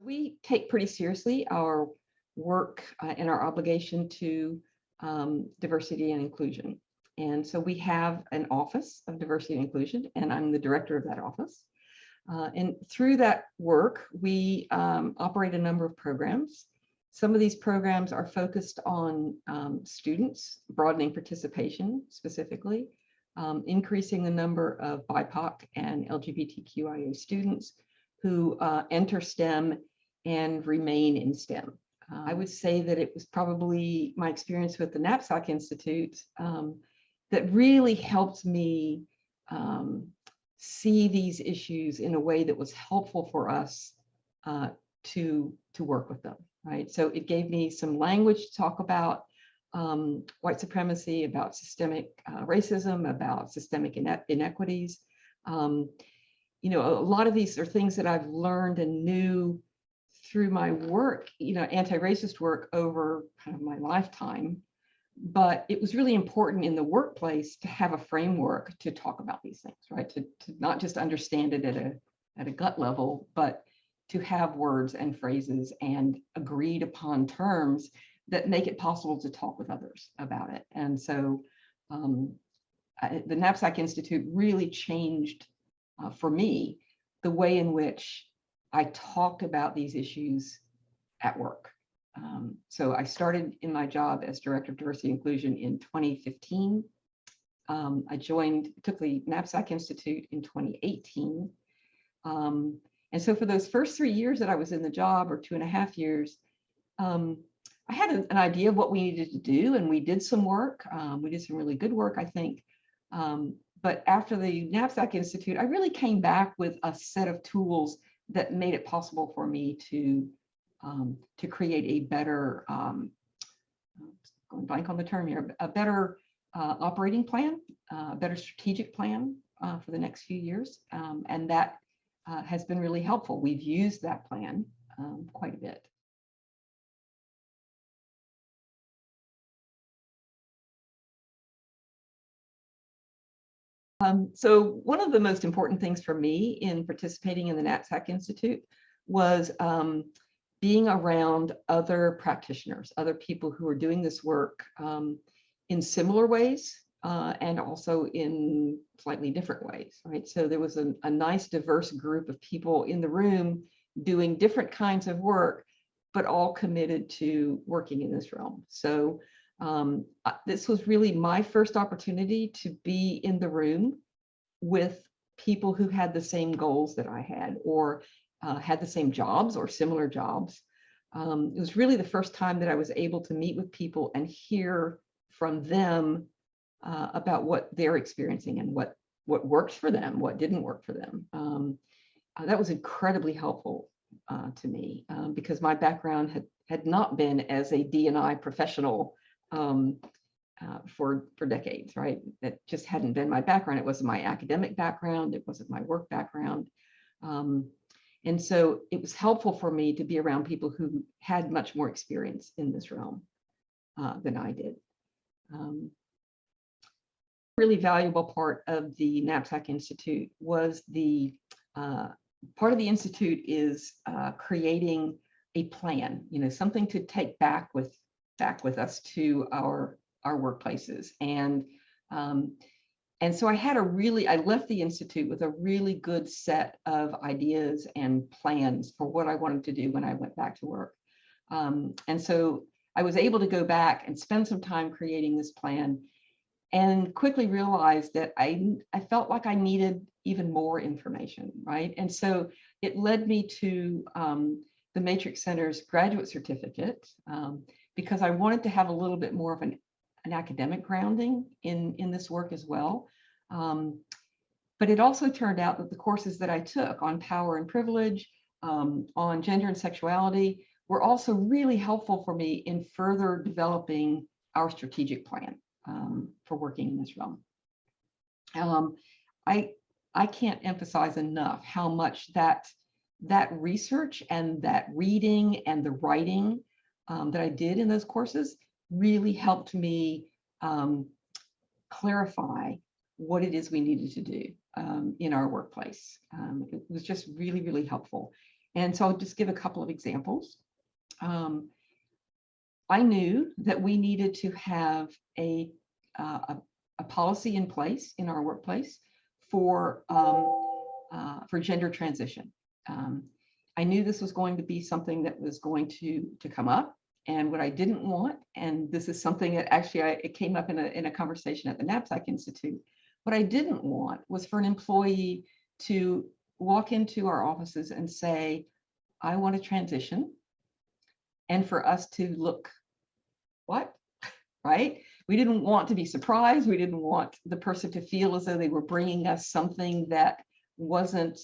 We take pretty seriously our work and our obligation to diversity and inclusion. And so we have an office of diversity and inclusion, and I'm the director of that office. And through that work, we operate a number of programs. Some of these programs are focused on students, broadening participation specifically, increasing the number of BIPOC and LGBTQIA students who enter STEM and remain in STEM. I would say that it was probably my experience with the Knapsack Institute that really helped me see these issues in a way that was helpful for us to work with them, right? So it gave me some language to talk about white supremacy, about systemic racism, about systemic inequities. You know, a lot of these are things that I've learned and knew through my work, you know, anti-racist work over kind of my lifetime. But it was really important in the workplace to have a framework to talk about these things, right? To not just understand it at a gut level, but to have words and phrases and agreed upon terms that make it possible to talk with others about it. And so the Knapsack Institute really changed for me the way in which I talked about these issues at work. So I started in my job as Director of Diversity and Inclusion in 2015. I took the Knapsack Institute in 2018. And so for those first 3 years that I was in the job, or 2.5 years, I had an idea of what we needed to do, and we did some work. We did some really good work, I think. But after the Knapsack Institute, I really came back with a set of tools that made it possible for me to create a better, going blank on the term here, a better operating plan, a better strategic plan for the next few years. And that has been really helpful. We've used that plan quite a bit. So one of the most important things for me in participating in the Knapsack Institute was being around other practitioners, other people who are doing this work in similar ways and also in slightly different ways, right? So there was a nice diverse group of people in the room doing different kinds of work, but all committed to working in this realm. So this was really my first opportunity to be in the room with people who had the same goals that I had, or had the same jobs or similar jobs. It was really the first time that I was able to meet with people and hear from them about what they're experiencing and what worked for them, what didn't work for them. That was incredibly helpful to me because my background had not been as a D&I professional for decades, right? That just hadn't been my background. It wasn't my academic background. It wasn't my work background. And so it was helpful for me to be around people who had much more experience in this realm than I did. Really valuable part of the Knapsack Institute was the part of the Institute is creating a plan, you know, something to take back with us to our workplaces. And so I left the Institute with a really good set of ideas and plans for what I wanted to do when I went back to work. And so I was able to go back and spend some time creating this plan, and quickly realized that I felt like I needed even more information, right? And so it led me to the Matrix Center's graduate certificate, because I wanted to have a little bit more of an academic grounding in this work as well. But it also turned out that the courses that I took on power and privilege, on gender and sexuality, were also really helpful for me in further developing our strategic plan for working in this realm. I can't emphasize enough how much that research and that reading and the writing that I did in those courses really helped me clarify what it is we needed to do in our workplace. It was just really, really helpful. And so I'll just give a couple of examples. I knew that we needed to have a policy in place in our workplace for gender transition. I knew this was going to be something that was going to come up. And what I didn't want, and this is something that actually it came up in a conversation at the Knapsack Institute, what I didn't want was for an employee to walk into our offices and say, I want to transition, and for us to look, what, right? We didn't want to be surprised. We didn't want the person to feel as though they were bringing us something that wasn't,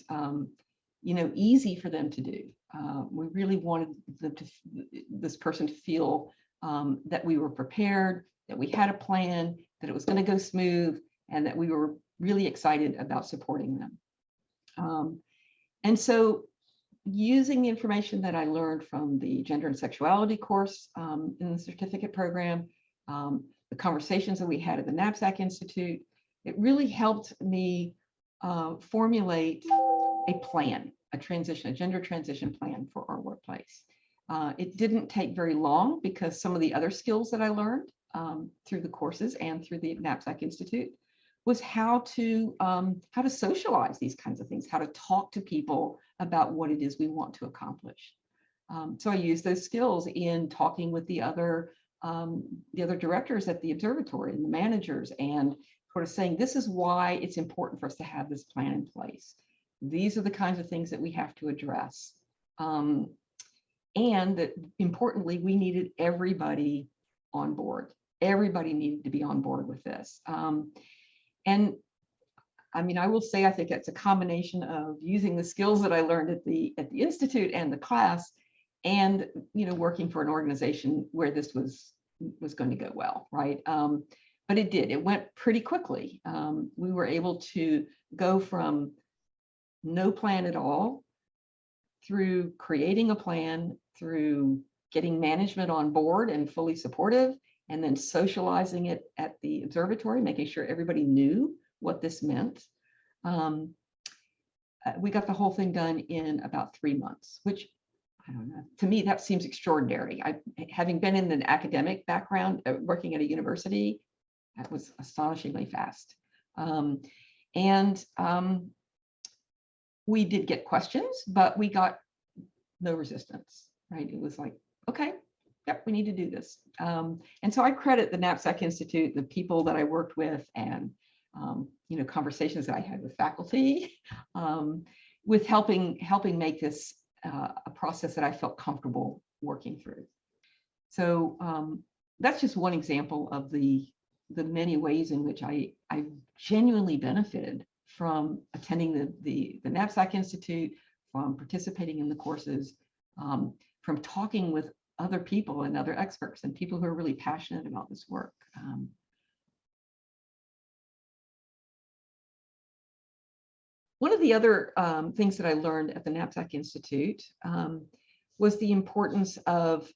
easy for them to do. We really wanted this person to feel that we were prepared, that we had a plan, that it was going to go smooth, and that we were really excited about supporting them. And so, using the information that I learned from the gender and sexuality course in the certificate program, the conversations that we had at the Knapsack Institute, it really helped me formulate a plan, a gender transition plan for our workplace. It didn't take very long because some of the other skills that I learned through the courses and through the Knapsack Institute was how to socialize these kinds of things, how to talk to people about what it is we want to accomplish. So I used those skills in talking with the other directors at the observatory and the managers, and sort of saying, this is why it's important for us to have this plan in place. These are the kinds of things that we have to address. And that importantly, we needed everybody on board. Everybody needed to be on board with this. And I mean, I will say, I think it's a combination of using the skills that I learned at the Institute and the class, and working for an organization where this was going to go well, right? But it did. It went pretty quickly. We were able to go from no plan at all through creating a plan, through getting management on board and fully supportive, and then socializing it at the observatory, making sure everybody knew what this meant. We got the whole thing done in about 3 months, which, I don't know, to me, that seems extraordinary. Having been in an academic background, working at a university, that was astonishingly fast. We did get questions, but we got no resistance, right? It was like, okay, yep, we need to do this. And so I credit the Knapsack Institute, the people that I worked with, and conversations that I had with faculty, with helping make this a process that I felt comfortable working through. So that's just one example of the many ways in which I genuinely benefited from attending the Knapsack Institute, from participating in the courses, from talking with other people and other experts and people who are really passionate about this work. One of the other things that I learned at the Knapsack Institute was the importance of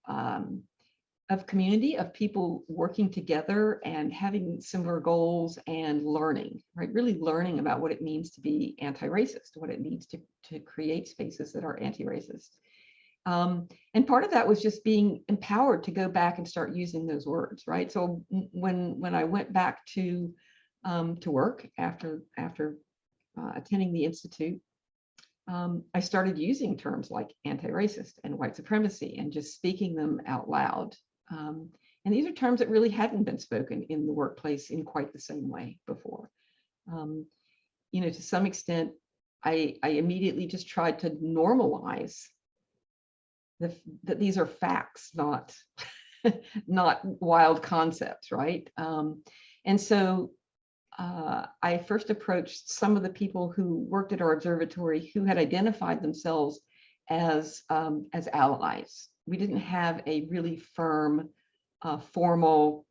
community, of people working together and having similar goals and learning, right? Really learning about what it means to be anti-racist, what it means to create spaces that are anti-racist. And part of that was just being empowered to go back and start using those words, right? So when I went back to work after attending the Institute, I started using terms like anti-racist and white supremacy and just speaking them out loud. And these are terms that really hadn't been spoken in the workplace in quite the same way before. To some extent, I immediately just tried to normalize that these are facts, not wild concepts, right? And so I first approached some of the people who worked at our observatory who had identified themselves as allies. We didn't have a really firm, formal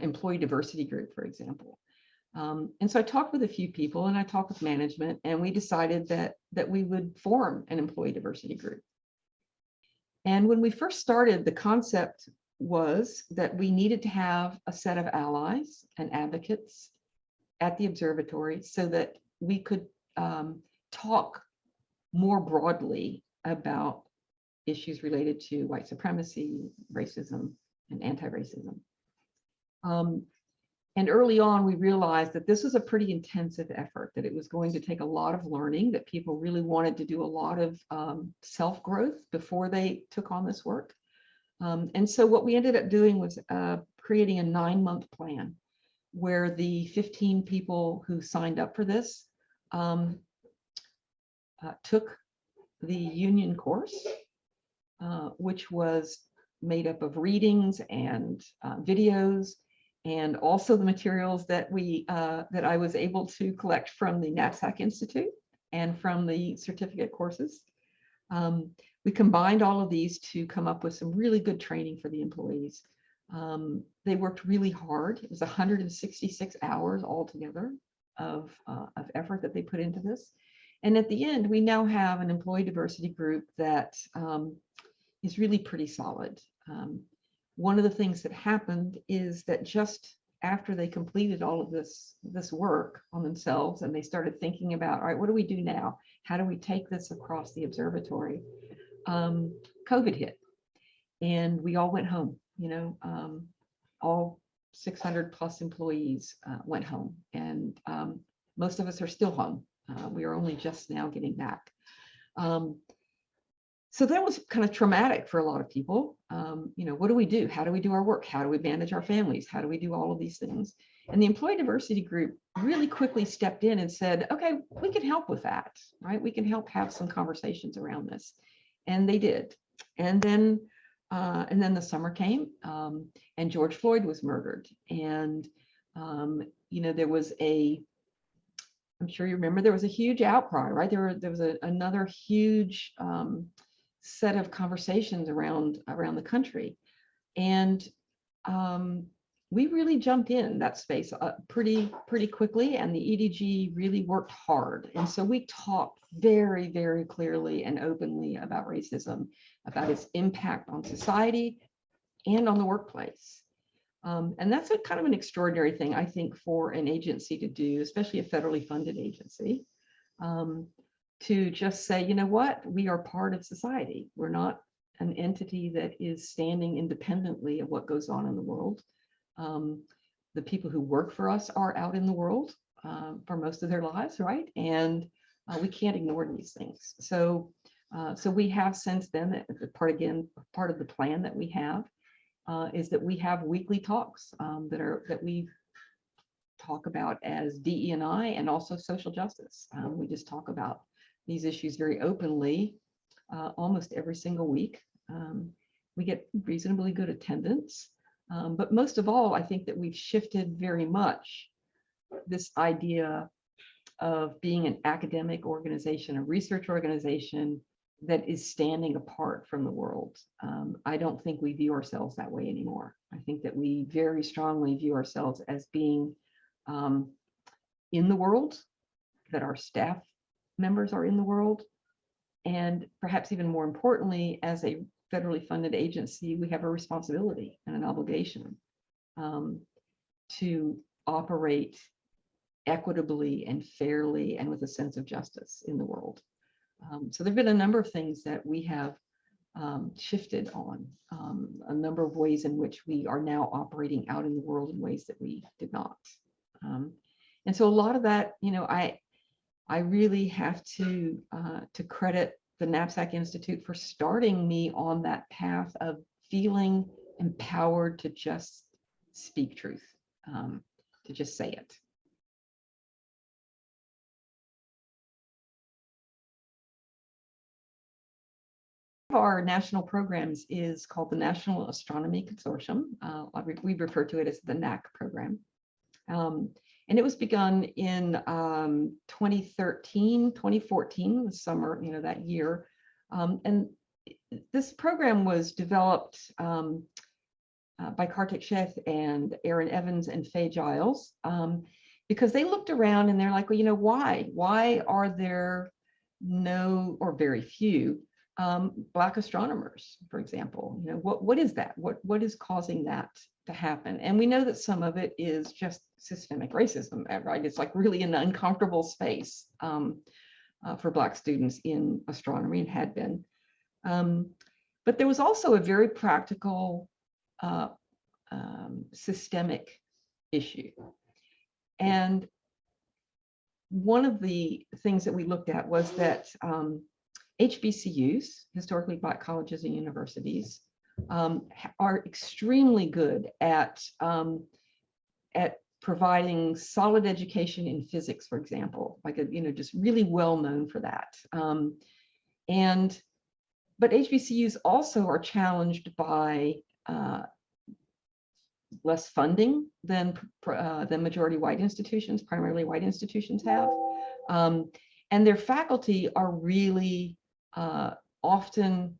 employee diversity group, for example. And so I talked with a few people, and I talked with management, and we decided that we would form an employee diversity group. And when we first started, the concept was that we needed to have a set of allies and advocates at the observatory so that we could talk more broadly about issues related to white supremacy, racism, and anti-racism. And early on, we realized that this was a pretty intensive effort, that it was going to take a lot of learning, that people really wanted to do a lot of self-growth before they took on this work. And so what we ended up doing was creating a 9-month plan where the 15 people who signed up for this took the union course, which was made up of readings and videos, and also the materials that I was able to collect from the Knapsack Institute and from the certificate courses. We combined all of these to come up with some really good training for the employees. They worked really hard. It was 166 hours altogether of effort that they put into this. And at the end, we now have an employee diversity group that is really pretty solid. One of the things that happened is that just after they completed all of this work on themselves, and they started thinking about, all right, what do we do now? How do we take this across the observatory? COVID hit, and we all went home. All 600 plus employees went home, and most of us are still home. We are only just now getting back. So that was kind of traumatic for a lot of people. What do we do? How do we do our work? How do we manage our families? How do we do all of these things? And the employee diversity group really quickly stepped in and said, okay, we can help with that, right? We can help have some conversations around this. And they did. And then the summer came, and George Floyd was murdered. And, there was I'm sure you remember, there was a huge outcry, right? There was another huge set of conversations around the country. And we really jumped in that space pretty quickly, and the EDG really worked hard. And so we talked very, very clearly and openly about racism, about its impact on society and on the workplace. And that's a kind of an extraordinary thing, I think, for an agency to do, especially a federally funded agency, to just say, you know what, we are part of society. We're not an entity that is standing independently of what goes on in the world. The people who work for us are out in the world for most of their lives, right? And we can't ignore these things. So we have since then, part of the plan that we have is that we have weekly talks that we talk about as DE&I and also social justice. We just talk about these issues very openly almost every single week. We get reasonably good attendance, but most of all, I think that we've shifted very much this idea of being an academic organization, a research organization that is standing apart from the world. I don't think we view ourselves that way anymore. I think that we very strongly view ourselves as being in the world, that our staff members are in the world, and perhaps even more importantly, as a federally funded agency, we have a responsibility and an obligation to operate equitably and fairly and with a sense of justice in the world. So there have been a number of things that we have shifted on, a number of ways in which we are now operating out in the world in ways that we did not. And so a lot of that, I really have to credit the Knapsack Institute for starting me on that path of feeling empowered to just speak truth, to just say it. Our national programs is called the National Astronomy Consortium. We refer to it as the NAC program. And it was begun in 2013, 2014, the summer, that year. And this program was developed by Kartik Sheth and Aaron Evans and Faye Giles, because they looked around and they're like, well, why are there no or very few Black astronomers, for example? What is that? What is causing that to happen? And we know that some of it is just systemic racism, right? It's like really an uncomfortable space for Black students in astronomy and had been. But there was also a very practical systemic issue. And one of the things that we looked at was that HBCUs, historically Black colleges and universities, are extremely good at providing solid education in physics, for example, like just really well known for that. But HBCUs also are challenged by less funding than majority white institutions, primarily white institutions have. And their faculty are really often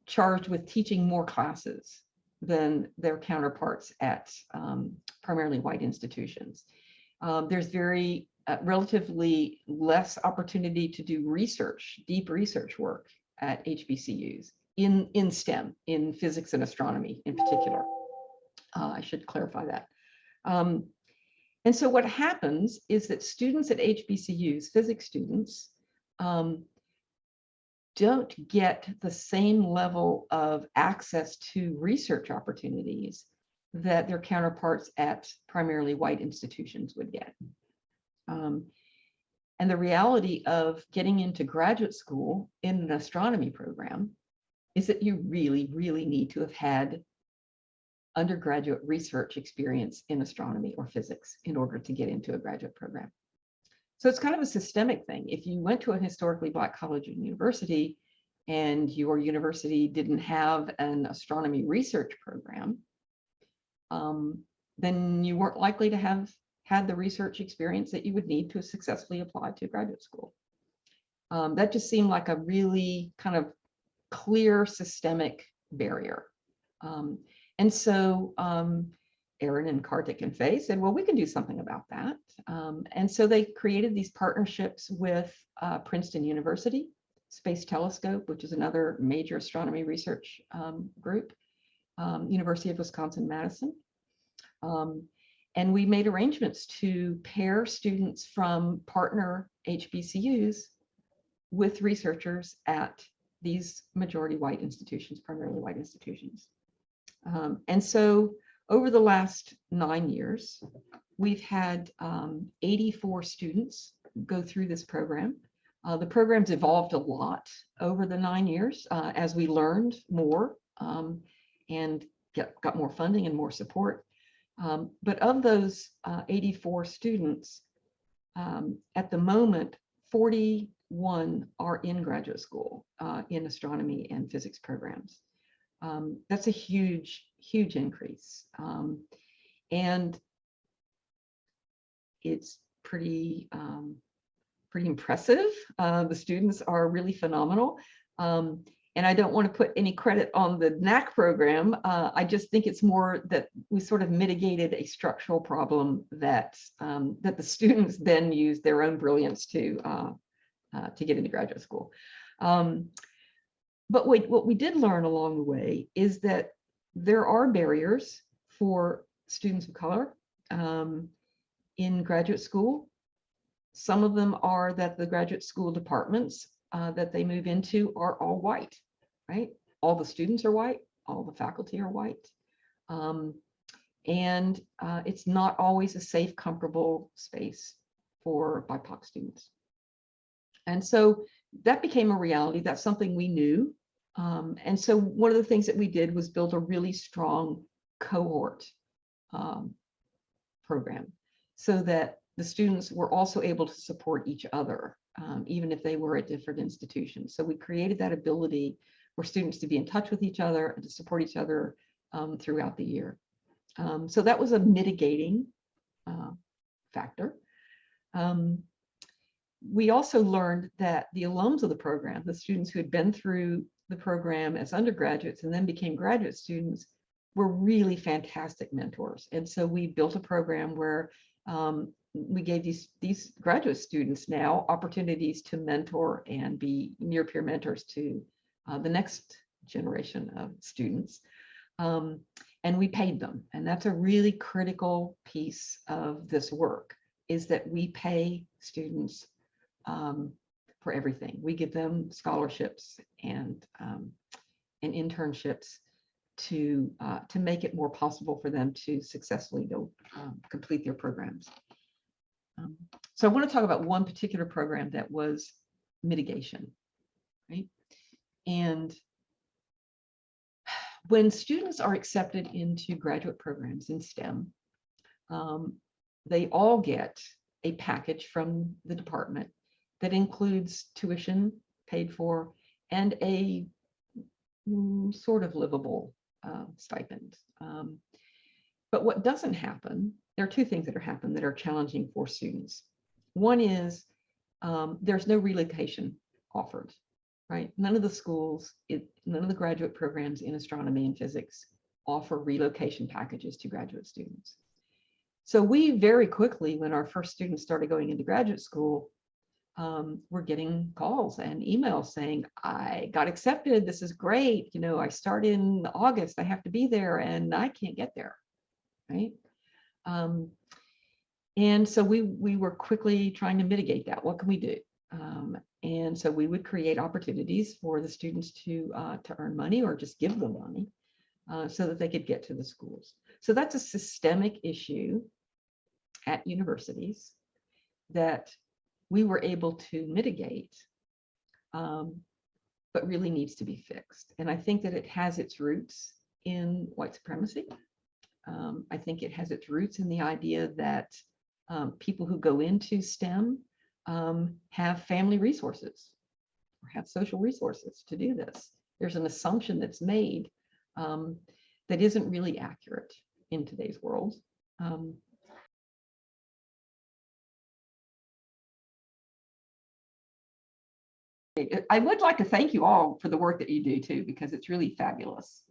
charged with teaching more classes than their counterparts at primarily white institutions. There's relatively less opportunity to do research, deep research work at HBCUs in STEM, in physics and astronomy in particular. I should clarify that. And so what happens is that students at HBCUs, physics students, don't get the same level of access to research opportunities that their counterparts at primarily white institutions would get. And the reality of getting into graduate school in an astronomy program is that you really, really need to have had undergraduate research experience in astronomy or physics in order to get into a graduate program. So it's kind of a systemic thing. If you went to a historically Black college and university and your university didn't have an astronomy research program, then you weren't likely to have had the research experience that you would need to successfully apply to graduate school. That just seemed like a really kind of clear systemic barrier. And so Aaron and Kartik and Faye said, well, we can do something about that. And so they created these partnerships with Princeton University, Space Telescope, which is another major astronomy research group, University of Wisconsin-Madison. And we made arrangements to pair students from partner HBCUs with researchers at these majority white institutions, primarily white institutions. And so over the last 9 years, we've had 84 students go through this program. The program's evolved a lot over the 9 years as we learned more and got more funding and more support. But of those 84 students, at the moment, 41 are in graduate school in astronomy and physics programs. That's a huge, huge increase. And it's pretty impressive. The students are really phenomenal. And I don't want to put any credit on the NAC program. I just think it's more that we sort of mitigated a structural problem that the students then used their own brilliance to get into graduate school. But what we did learn along the way is that there are barriers for students of color in graduate school. Some of them are that the graduate school departments that they move into are all white, right? All the students are white, all the faculty are white. And it's not always a safe, comfortable space for BIPOC students. And so that became a reality. That's something we knew. And so one of the things that we did was build a really strong cohort program so that the students were also able to support each other, even if they were at different institutions. So we created that ability for students to be in touch with each other and to support each other throughout the year. So that was a mitigating factor. We also learned that the alums of the program, the students who had been through the program as undergraduates and then became graduate students, were really fantastic mentors. And so we built a program where we gave these graduate students now opportunities to mentor and be near peer mentors to the next generation of students. And we paid them. And that's a really critical piece of this work, is that we pay students for everything. We give them scholarships and internships to make it more possible for them to successfully go complete their programs. So I want to talk about one particular program that was mitigation, right? And when students are accepted into graduate programs in STEM, they all get a package from the department that includes tuition paid for and a sort of livable stipend. But what doesn't happen, there are two things that happen that are challenging for students. One is there's no relocation offered, right? None of the schools, none of the graduate programs in astronomy and physics offer relocation packages to graduate students. So we very quickly, when our first students started going into graduate school, we're getting calls and emails saying, I got accepted, this is great, you know, I start in August, I have to be there and I can't get there, right? And so we were quickly trying to mitigate that. What can we do? And so we would create opportunities for the students to earn money or just give them money so that they could get to the schools. So that's a systemic issue at universities that we were able to mitigate, but really needs to be fixed. And I think that it has its roots in white supremacy. I think it has its roots in the idea that people who go into STEM have family resources or have social resources to do this. There's an assumption that's made that isn't really accurate in today's world. I would like to thank you all for the work that you do too, because it's really fabulous.